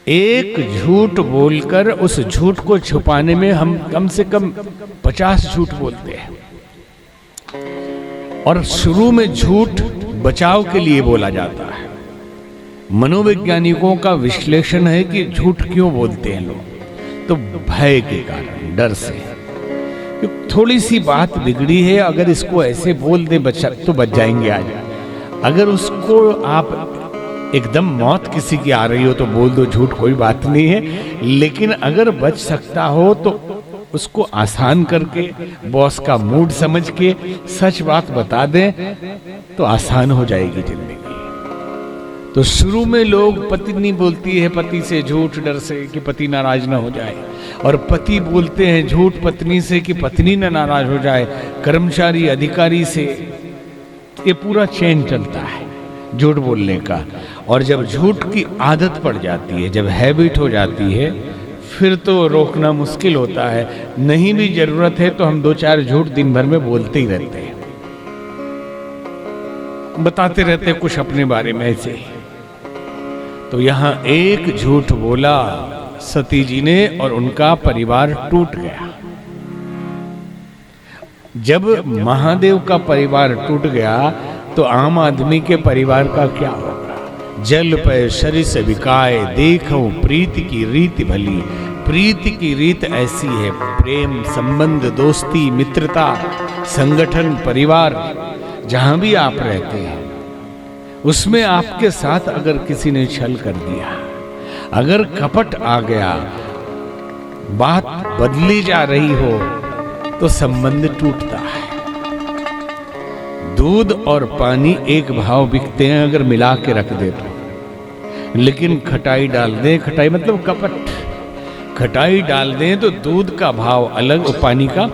एक झूठ बोलकर उस झूठ को छुपाने में हम कम से कम 50 झूठ बोलते हैं। और शुरू में झूठ बचाव के लिए बोला जाता है। मनोवैज्ञानिकों का विश्लेषण है कि झूठ क्यों बोलते हैं लोग, तो भय के कारण, डर से। थोड़ी सी बात बिगड़ी है, अगर इसको ऐसे बोल दे तो बच जाएंगे आज। अगर उसको आप एकदम मौत किसी की आ रही हो तो बोल दो झूठ, कोई बात नहीं है। लेकिन अगर बच सकता हो तो उसको आसान करके, बॉस का मूड समझ के सच बात बता दें तो आसान हो जाएगी जिंदगी। तो शुरू में लोग, पत्नी बोलती है पति से झूठ डर से कि पति नाराज ना हो जाए, और पति बोलते हैं झूठ पत्नी से कि पत्नी ना नाराज हो जाए, कर्मचारी अधिकारी से। ये पूरा चेन चलता है झूठ बोलने का। और जब झूठ की आदत पड़ जाती है, जब हैबिट हो जाती है, फिर तो रोकना मुश्किल होता है। नहीं भी जरूरत है तो हम 2-4 झूठ दिन भर में बोलते ही रहते हैं, बताते रहते हैं कुछ अपने बारे में ऐसे ही। तो यहां एक झूठ बोला सती जी ने और उनका परिवार टूट गया। जब महादेव का परिवार टूट गया तो आम आदमी के परिवार का क्या होगा? जल पे सरिस बिकाए देखो प्रीति की रीति भली। प्रीति की रीत ऐसी है, प्रेम संबंध, दोस्ती, मित्रता, संगठन, परिवार, जहां भी आप रहते हैं उसमें आपके साथ अगर किसी ने छल कर दिया, अगर कपट आ गया, बात बदली जा रही हो तो संबंध टूटता है। दूध और पानी एक भाव बिकते हैं अगर मिला के रख दे तो, लेकिन खटाई डाल दें, खटाई मतलब कपट, खटाई डाल दें तो दूध का भाव अलग और पानी का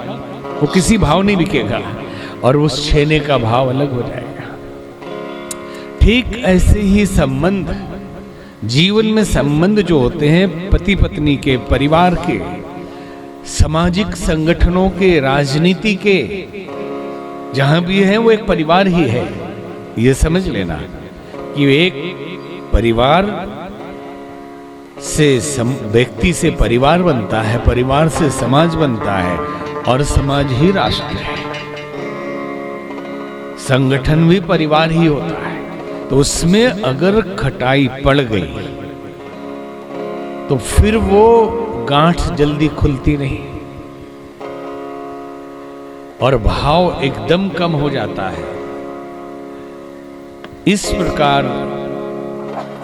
वो किसी भाव नहीं बिकेगा, और उस छेने का भाव अलग हो जाएगा। ठीक ऐसे ही संबंध, जीवन में संबंध जो होते हैं पति पत्नी के, परिवार के, सामाजिक संगठनों के, राजनीति के, जहां भी है वो एक परिवार ही है। ये समझ लेना कि एक परिवार से व्यक्ति से परिवार बनता है, परिवार से समाज बनता है, और समाज ही राष्ट्र है। संगठन भी परिवार ही होता है। तो उसमें अगर खटाई पड़ गई तो फिर वो गांठ जल्दी खुलती नहीं और भाव एकदम कम हो जाता है। इस प्रकार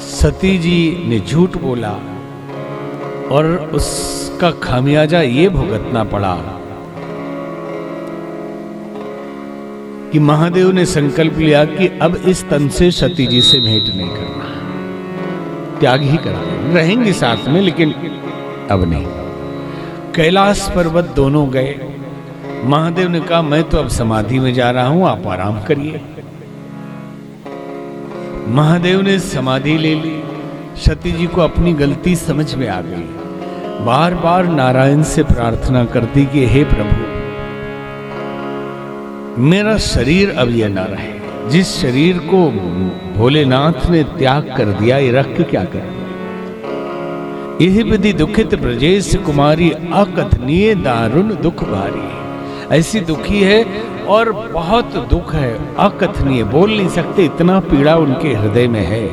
सती जी ने झूठ बोला और उसका खामियाजा ये भुगतना पड़ा कि महादेव ने संकल्प लिया कि अब इस तन से सती जी से भेंट नहीं करना, त्याग ही कर देंगे, रहेंगे साथ में लेकिन अब नहीं। कैलाश पर्वत दोनों गए। महादेव ने कहा मैं तो अब समाधि में जा रहा हूं, आप आराम करिए। महादेव ने समाधि ले ली। सती जी को अपनी गलती समझ में आ गई। बार बार नारायण से प्रार्थना करती कि हे प्रभु, मेरा शरीर अब यह न रहे। जिस शरीर को भोलेनाथ ने त्याग कर दिया, ये रख के क्या कर? यह विधि दुखित ब्रजेश कुमारी, अकथनीय दारुण दुख भारी। ऐसी दुखी है और बहुत दुख है, अकथनीय, बोल नहीं सकते, इतना पीड़ा उनके हृदय में है।